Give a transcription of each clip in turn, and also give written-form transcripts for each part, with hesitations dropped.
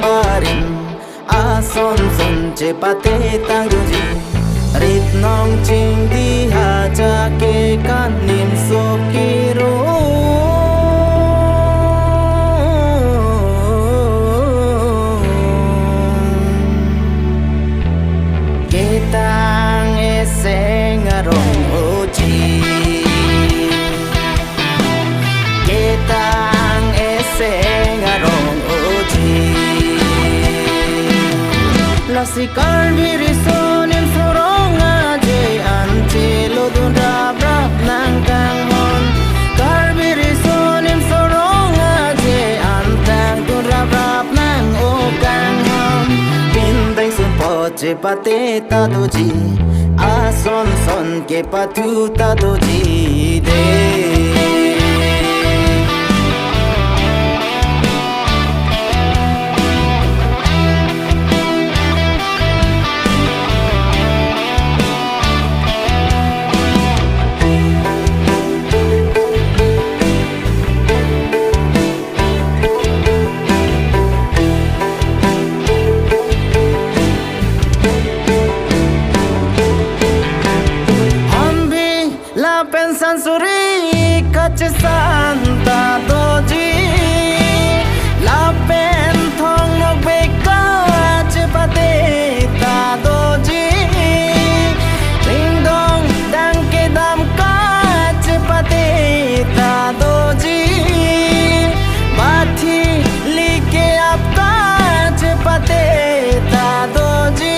barin a son son che pate tang du ji rit nong ching di ha cha ke kan nim so ki ro ke tang e seng rong ho chi ke tang e seng rong ho chi la si kar diri son in sorong a je an che lo dun ra brap nang kang mon kar diri son in sorong a je an tang dun ra brap nang o kang mon pin dai sun po che pate ta do ji a son son ke pa tu ta do ji de pensan suri kache santa doji la pen thong nok be ka che pate ta doji ding dong dang ke dam ka che pate ta doji bathi like ap ka che pate ta doji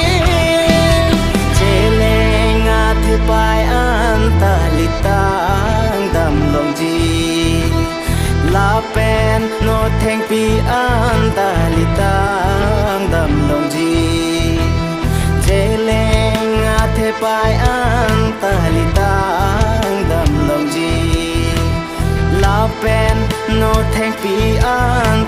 chelenga thi pai anta tang dam long ji la pen no theng pi an ta li tang dam long ji jeleng a the pai an ta li tang dam long ji la pen no theng pi an